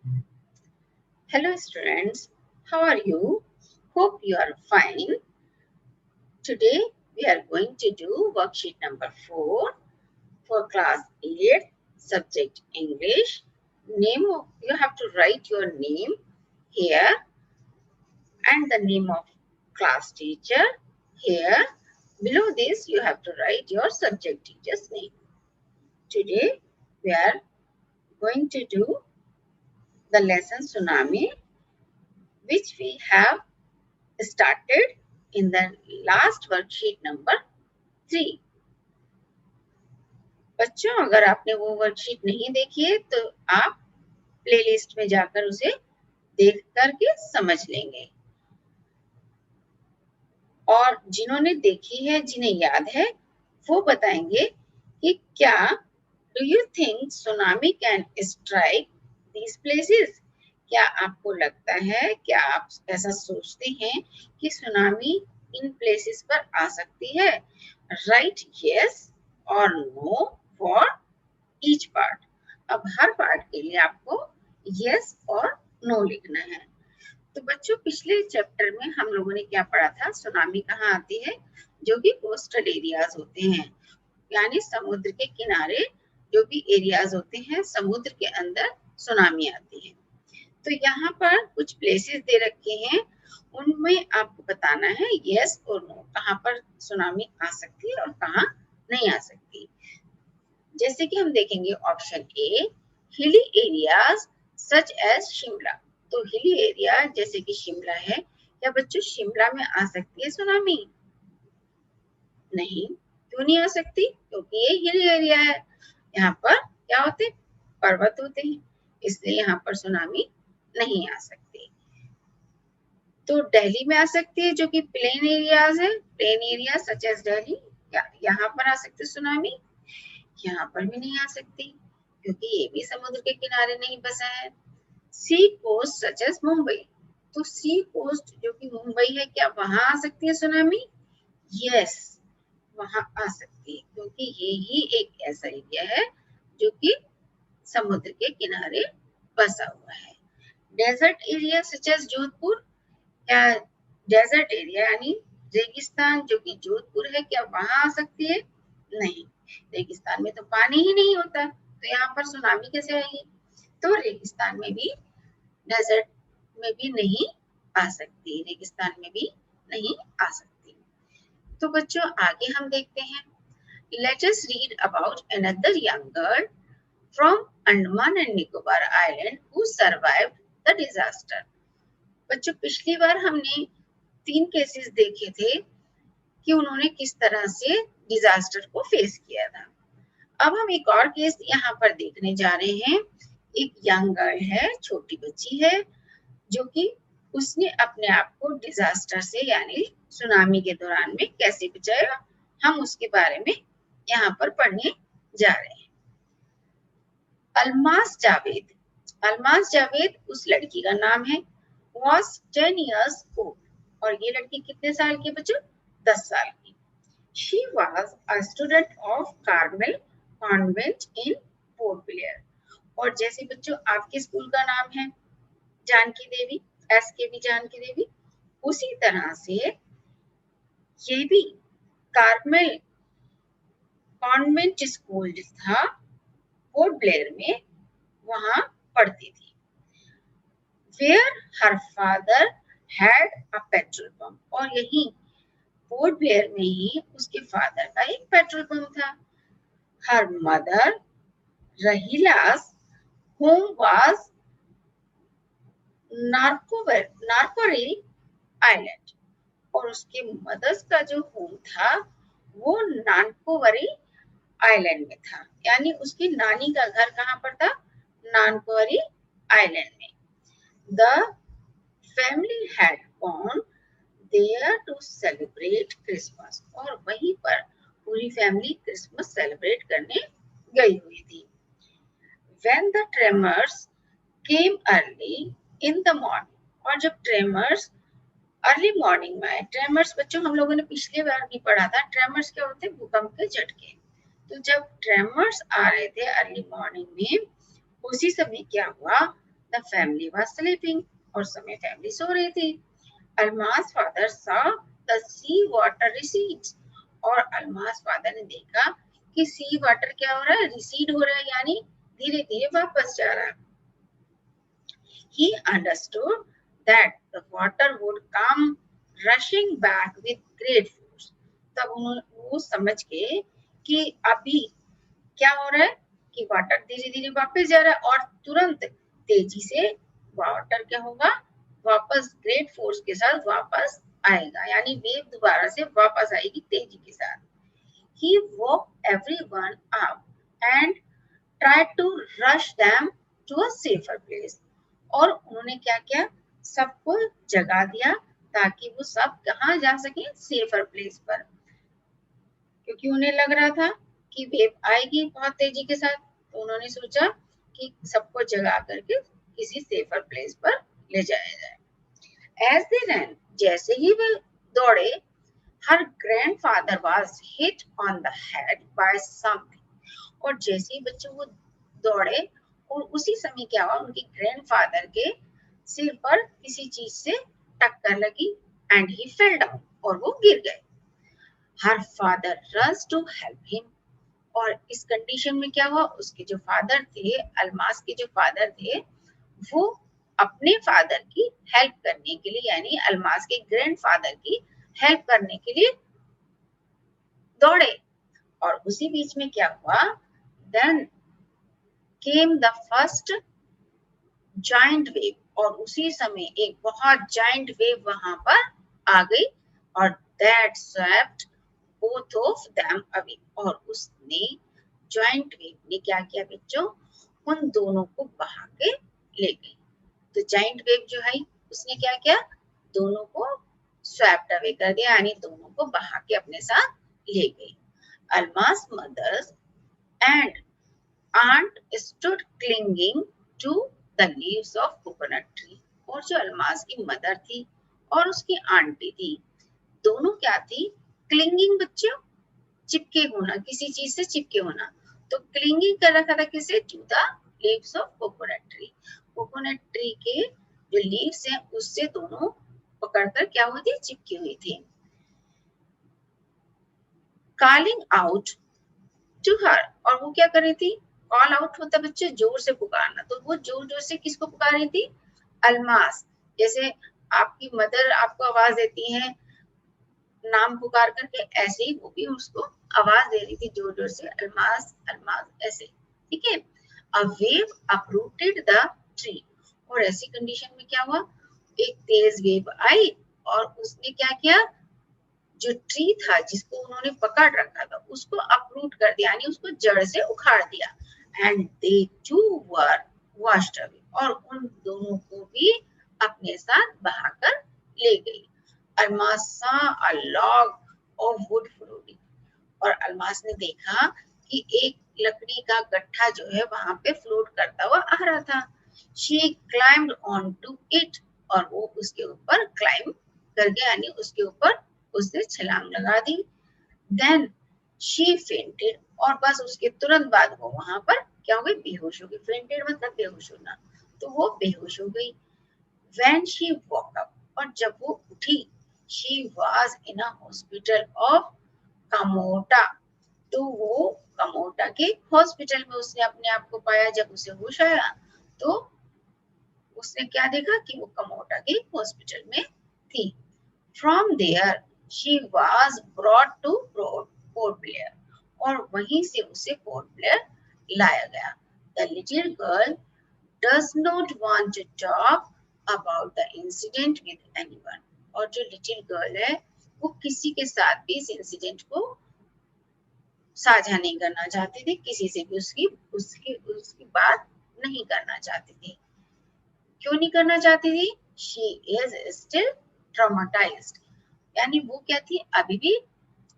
Hello students, how are you? Hope you are fine. Today we are going to do worksheet number 4 for class 8, subject English. You have to write your name here and the name of class teacher here. Below this you have to write your subject teacher's name. Today we are going to do the lesson Tsunami, which we have started in the last worksheet number 3. बच्चों, अगर आपने वो worksheet नहीं देखी है तो आप playlist में जाकर उसे देख करके समझ लेंगे। और जिन्होंने देखी है, जिन्हें याद है, वो बताएंगे कि क्या do you think tsunami can strike these places? क्या आपको लगता है, क्या आप ऐसा सोचते हैं कि सुनामी इन प्लेसेस पर आ सकती है? राइट यस और नो फॉर ईच पार्ट। अब हर पार्ट के लिए आपको यस और नो लिखना है। तो बच्चों, पिछले चैप्टर में हम लोगों ने क्या पढ़ा था? सुनामी कहाँ आती है? जो कि कोस्टल एरियाज होते हैं, यानी समुद्र के किनारे जो भी एरियाज होते हैं, समुद्र के अंदर सुनामी आती है। तो यहाँ पर कुछ प्लेसेस दे रखे हैं, उनमें आपको बताना है यस और नो, कहाँ पर सुनामी आ सकती है और कहाँ नहीं आ सकती। जैसे कि हम देखेंगे option A, hilly areas such as Shimla. तो हिली एरिया जैसे कि शिमला है, क्या बच्चों शिमला में आ सकती है सुनामी? नहीं। क्यों नहीं आ सकती? क्योंकि ये हिली एरिया है, यहाँ पर क्या होते हैं? पर्वत होते हैं, इसलिए यहाँ पर सुनामी नहीं आ सकती। तो दिल्ली में आ सकती है, जो कि प्लेन एरियाज है, plain area such as Delhi, यहाँ पर आ सकती है सुनामी? यहाँ पर भी नहीं आ सकती, क्योंकि ये भी समुद्र के किनारे नहीं बसा है। सी कोस्ट सच एज मुंबई, तो सी कोस्ट जो कि मुंबई है, क्या वहां आ सकती है सुनामी? यस, वहां आ सकती है, क्योंकि ये ही एक ऐसा एरिया है जो कि समुद्र के किनारे बसा हुआ है। Desert area such as Jodhpur, क्या डेजर्ट एरिया यानी रेगिस्तान जो कि जोधपुर है, क्या वहां आ सकती है? नहीं, रेगिस्तान में तो पानी ही नहीं होता, तो यहाँ पर सुनामी कैसे आएगी? तो रेगिस्तान में भी, डेजर्ट में भी नहीं आ सकती, रेगिस्तान में भी नहीं आ सकती। तो बच्चों, आगे हम देखते हैं। Let us read about another young girl from Andaman and Nicobar island who survived the disaster. बच्चों, पिछली बार हमने 3 केसेस देखे थे कि उन्होंने किस तरह से डिजास्टर को फेस किया था। अब हम एक और केस यहाँ पर देखने जा रहे हैं। एक यंग गर्ल है, छोटी बच्ची है, जो कि उसने अपने आप को डिजास्टर से यानी सुनामी के दौरान में कैसे बचाया, हम उसके बारे में यहाँ पर पढ़ने जा रहे हैं। अलमास जावेद, अलमास जावेद उस लड़की का नाम है, was 10 years old, और ये लड़की कितने साल की बच्चों? 10 साल की। She was a student of Carmel Convent in Port Blair, और जैसे बच्चों आपके स्कूल का नाम है जानकी देवी, SKV जानकी देवी, उसी तरह से ये भी कार्मेल कॉन्वेंट स्कूल था पोर्ट ब्लेयर में, वहां पढ़ती थी। Where her father had a petrol pump, और यही पोर्ट ब्लेयर में ही उसके फादर का एक पेट्रोल पंप था। Her mother Rahila's home was नार्कोरेल आइलैंड, और उसके मदर्स का जो होम था वो नानकोवरी आइलैंड में था, यानी उसकी नानी का घर कहाँ पर था? नानकोवरी आइलैंड में। The family had gone there to celebrate Christmas, और वहीं पर पूरी फैमिली क्रिसमस सेलिब्रेट करने गई हुई थी। When the tremors came early in the morning, और जब ट्रेमर्स अर्ली मॉर्निंग में आए, ट्रेमर्स बच्चों हम लोगों ने पिछले बार भी पढ़ा था, ट्रेमर्स क्या होते हैं? भूकंप के झटके। तो जब ट्रेमर्स आ रहे थे अर्ली मॉर्निंग में, उसी समय क्या हुआ? द फैमिली वाज स्लीपिंग, और समय फैमिली सो रही थी। Almas father saw the sea water recede, और अल्मास फादर ने देखा कि सी वाटर क्या हो रहा है, रिसीड हो रहा है, यानी धीरे धीरे वापस जा रहा है। He understood that the water would come rushing back with great force. तब वो समझ गए कि अभी क्या हो रहा है कि वाटर धीरे धीरे वापस जा रहा है और तुरंत तेजी से वाटर क्या होगा, वापस ग्रेट फोर्स के साथ वापस आएगा, यानी वेव दोबारा से वापस आएगी तेजी के साथ। He woke everyone up and tried to rush them to a safer place. और उन्होंने क्या किया, सबको जगा दिया ताकि वो सब कहाँ जा सके, सेफर प्लेस पर, क्योंकि उन्हें लग रहा था कि वेव आएगी बहुत तेजी के साथ, तो उन्होंने सोचा कि सबको जगा करके किसी सेफर प्लेस पर ले जाया जाए। एज दे रैन, जैसे ही वे दौड़े, हर grandfather was hit on the head by something, और जैसे ही बच्चे वो दौड़े और उसी समय क्या हुआ, उनके ग्रैंडफादर के सिर पर किसी चीज से टक्कर लगी एंड ही फेल डाउन, और वो गिर गए। Her father runs to help him, और इस कंडीशन में क्या हुआ, उसके जो फादर थे, अल्मास के जो फादर थे, वो अपने फादर की हेल्प करने के लिए, यानी अल्मास के ग्रैंडफादर की हेल्प करने के लिए दौड़े। और उसी बीच में क्या हुआ, then came the first giant wave, और उसी समय एक बहुत जायंट वेव वहां पर आ गई, और that swept both of them away, और उसने जायंट वेव ने क्या किया बच्चों, उन दोनों को बहा के ले गई। तो जायंट वेव जो है उसने क्या किया, दोनों को स्वेप्ट अवे कर दिया, यानी दोनों को बहा के अपने साथ ले गई। Almas mothers and aunt stood clinging to the leaves of coconut tree, और जो अल्मास की मदर थी और उसकी आंटी थी, दोनों क्या थी, क्लिंगिंग बच्चों, चिपके होना, किसी चीज से चिपके होना। तो क्लिंगिंग कर रखा था किसे, to the leaves of coconut tree, coconut tree के जो लीव्स हैं उससे दोनों पकड़कर क्या हुई थी, चिपकी हुई थी। कॉलिंग आउट टू हर, और वो क्या कर रही थी, कॉल आउट होता बच्चे जोर से पुकारना, तो वो जोर जोर से किसको पुकार रही थी, अल्मास। जैसे आपकी मदर आपको आवाज देती है नाम पुकार करके, ऐसे ही वो भी उसको आवाज दे रही थी जोर जोर से, अल्मास अल्मास, ऐसे, ठीक है। A wave uprooted the tree, और ऐसी कंडीशन में क्या हुआ, एक तेज वेव आई और उसने क्या किया, जो ट्री था जिसको उन्होंने पकड़ रखा था उसको अपरूट कर दिया, यानी उसको जड़ से उखाड़ दिया। And they too were washed away, और उन दोनों को भी अपने साथ बहाकर ले गई। Almas saw a log of wood floating, और अल्मास ने देखा कि एक लकड़ी का गट्ठा जो है वहां पे फ्लोट करता हुआ आ रहा था। She climbed onto it, और वो उसके ऊपर क्लाइम कर गया, यानी उसके ऊपर उसने छलांग लगा दी। देन शी फेंटेड, और बस उसके तुरंत बाद वो वहां पर क्या हो गई, बेहोश हो गई। फेंटेड मतलब बेहोश होना, तो वो बेहोश हो गई। व्हेन शी वॉक अप, और जब वो उठी, she was in a hospital of कमोटा, तो वो कमोटा के हॉस्पिटल में उसने अपने आप को पाया। जब उसे होश आया तो उसने क्या देखा कि वो कमोटा के हॉस्पिटल में थी। From there she was brought to Port Blair, और वहीं से उसे पोर्ट ब्लेयर लाया गया। The little girl does not want to talk about the incident with anyone, और जो लिटिल गर्ल है वो किसी के साथ भी इस इंसिडेंट को साझा नहीं करना चाहती थी, किसी से भी उसकी उसकी उसकी बात नहीं करना चाहती थी। क्यों नहीं करना चाहती थी, शी इज स्टिल ट्रॉमेटाइज्ड, यानी वो क्या थी, अभी भी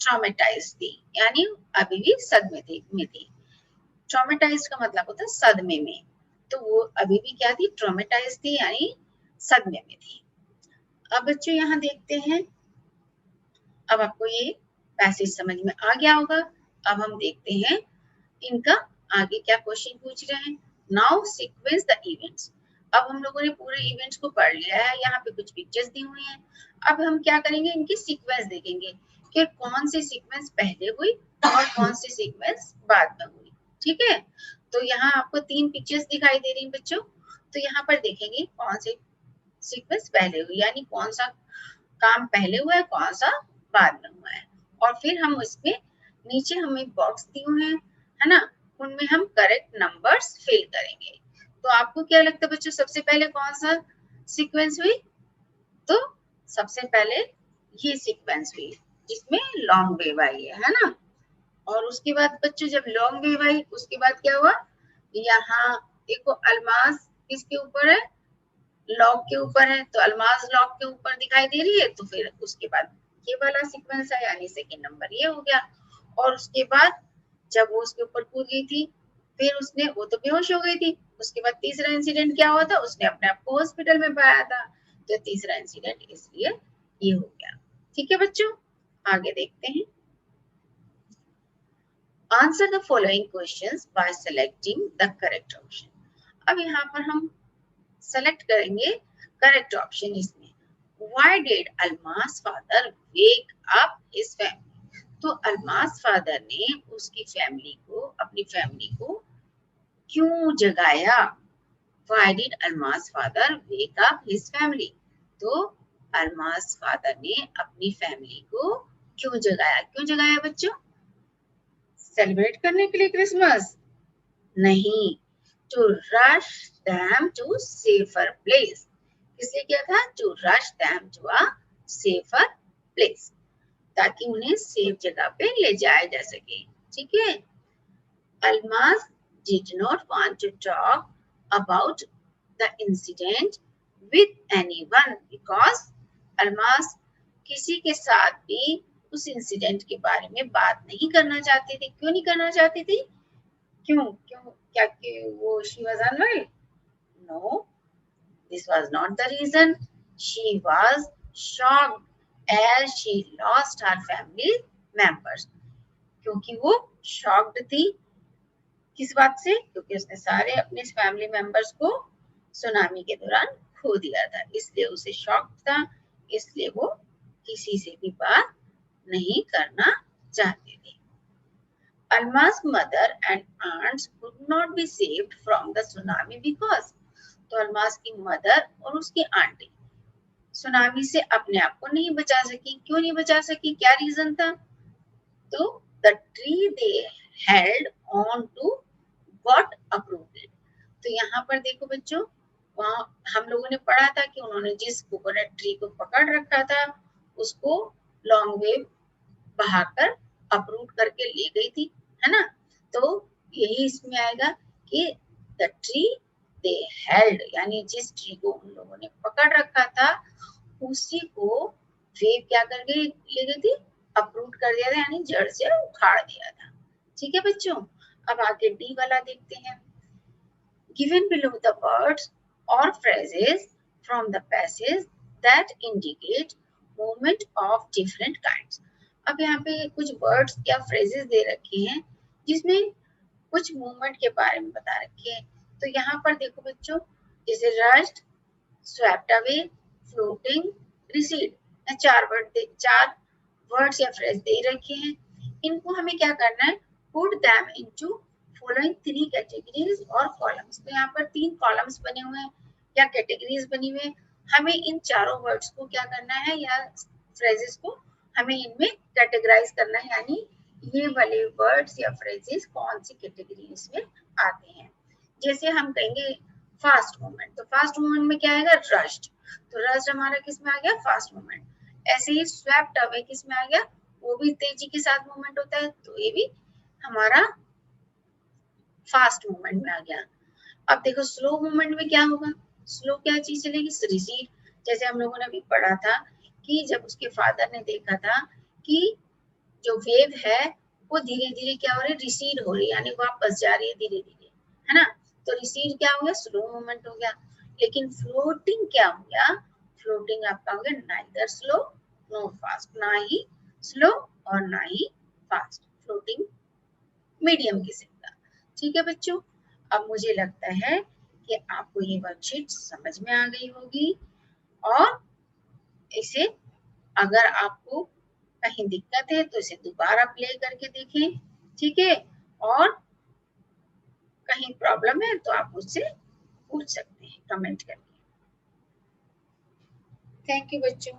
ट्रॉमेटाइज्ड थी, यानी अभी भी सदमे में थी। ट्रॉमेटाइज्ड का मतलब होता है सदमे में, तो वो अभी भी क्या थी, ट्रॉमेटाइज्ड थी, यानी सदमे में थी। अब बच्चों यहाँ देखते हैं, अब आपको ये पैसेज समझ में आ गया होगा। अब हम देखते हैं इनका आगे क्या क्वेश्चन पूछ रहे हैं। नाउ सीक्वेंस द इवेंट्स, अब हम लोगों ने पूरे इवेंट्स को पढ़ लिया है, यहाँ पे कुछ पिक्चर्स दी हुई हैं। अब हम क्या करेंगे, इनकी सीक्वेंस देखेंगे कि कौन सी सीक्वेंस पहले हुई और कौन सी सीक्वेंस बाद में हुई। ठीक है, तो यहाँ आपको 3 पिक्चर्स दिखाई दे रही हैं बच्चों। तो यहाँ पर देखेंगे कौन सी सीक्वेंस पहले हुई, यानी कौन सा काम पहले हुआ है, कौन सा बाद में हुआ है। और फिर हम उसमें नीचे हमें बॉक्स दिए हुए हैं, है ना, उनमें हम करेक्ट नंबर्स फिल करेंगे। तो आपको क्या लगता है बच्चों, सबसे पहले कौन सा सीक्वेंस हुई? तो सबसे पहले ये सीक्वेंस हुई जिसमें लॉन्ग वेव आई है ना। और उसके बाद बच्चों जब लॉन्ग वेव आई, उसके बाद क्या हुआ, यहाँ देखो अल्मास किसके ऊपर है, लॉग के ऊपर है, तो अल्मास लॉग के ऊपर दिखाई दे रही है। तो फिर उसके बाद ये वाला सीक्वेंस है, यानी सेकंड नंबर ये हो गया। और उसके बाद जब वो उसके ऊपर कूद गई थी, फिर उसने, वो तो बेहोश हो गई थी। उसके बाद तीसरा इंसिडेंट क्या हुआ था, उसने अपने आप को हॉस्पिटल में पाया था। तो तीसरा इंसिडेंट इसलिए ये हो गया। ठीक है बच्चों, आगे देखते हैं। Answer the following questions bye selecting the correct option. अब यहाँ पर हम सेलेक्ट करेंगे करेक्ट ऑप्शन इसमें। Why did Alma's father wake up his family? तो अल्मास फादर ने उसकी फैमिली को, अपनी फैमिली को क्यों जगाया? Why did Alma's father wake up his family? तो अल्मास फादर ने अपनी फैमिली को क्यों जगाया? क्यों जगाया बच्चों? सेलिब्रेट करने के लिए क्रिसमस? नहीं, to rush them to safer place. इसलिए क्या था, to rush them to a safer place, ताकि उन्हें सेफ जगह पे ले जाया जा सके। ठीक है, Almas did not want to talk about the incident with anyone because Almas किसी के साथ भी उस इंसिडेंट के बारे में बात नहीं करना चाहती थी। क्यों नहीं करना चाहती थी? क्यों क्यों क्या कि वो she was unmarried? No, this was not the reason. She was shocked as she lost her family members. क्योंकि वो shocked थी, किस बात से? क्योंकि उसने सारे अपने फैमिली मेंबर्स को सुनामी के दौरान खो दिया था, इसलिए उसे शॉक था, इसलिए वो किसी से भी बात नहीं करना चाहती थी। Alma's mother and aunts could not be saved from the tsunami because, तो अल्मास की मदर और उसकी आंटी सुनामी से अपने आप को नहीं बचा सकी। क्यों नहीं बचा सकी, क्या रीजन था? तो the tree they held on to got uprooted. तो यहाँ पर देखो बच्चों, वहाँ हम लोगों ने पढ़ा था कि उन्होंने जिस कोकोनट ट्री को पकड़ रखा था उसको लॉन्ग वेव बहाकर अपरूट करके ले गई थी, है ना। तो यही इसमें आएगा कि द ट्री दे हेल्ड, यानी जिस ट्री को उन लोगों ने पकड़ रखा था उसी को वेव क्या कर गई, ले गई थी, अपरूट कर दिया था, यानी जड़ से उखाड़ दिया था। ठीक है बच्चों, अब आगे डी वाला देखते हैं। Given below the words or phrases from the passage that indicate movement of different kinds. अब यहाँ पे कुछ वर्ड्स या फ्रेजेस दे रखे हैं जिसमें कुछ मूवमेंट के बारे में बता रखे हैं। तो यहाँ पर देखो बच्चों, जैसे rushed, swept away, floating, recede, चार वर्ड्स या फ्रेज दे रखे हैं। इनको हमें क्या करना है, put them into following 3 categories और कॉलम्स। तो यहाँ पर 3 कॉलम्स बने हुए हैं या कैटेगरीज बनी हुई है। हमें इन चारों वर्ड्स को क्या करना है या फ्रेजेस को हमें इनमें कैटेगराइज करना है, यानी ये वाले वर्ड्स या फ्रेजेस कौन सी कैटेगरीज में आते हैं। जैसे हम कहेंगे फास्ट मूवमेंट, तो फास्ट मूवमेंट में क्या आएगा, रश्ड। तो रश्ड हमारा किस में आ गया, फास्ट मूवमेंट। ऐसे ही स्वेप्ट अवे किस में आ गया, वो भी तेजी के साथ मूवमेंट होता है, तो ये भी हमारा फास्ट मूवमेंट में आ गया। अब देखो स्लो मूवमेंट में क्या होगा, स्लो क्या चीज चलेगी, रिसीड। जैसे हम लोगों ने अभी पढ़ा था कि जब उसके फादर ने देखा था कि जो वेव है वो धीरे धीरे क्या हो रही है, रिसीड हो रही है, यानी वापस जा रही है धीरे धीरे, है ना। तो रिसीड क्या हो गया, स्लो मूवमेंट हो गया। लेकिन फ्लोटिंग क्या हो गया, फ्लोटिंग आपका हो गया नाइदर स्लो नो फास्ट, ना ही स्लो और ना ही फास्ट, फ्लोटिंग मीडियम किस्म का। ठीक है बच्चों, अब मुझे लगता है कि आपको ये वर्कशीट समझ में आ गई होगी और इसे अगर आपको कहीं दिक्कत है तो इसे दोबारा प्ले करके देखें, ठीक है। और कहीं प्रॉब्लम है तो आप मुझसे पूछ सकते हैं कमेंट करके। थैंक यू बच्चों।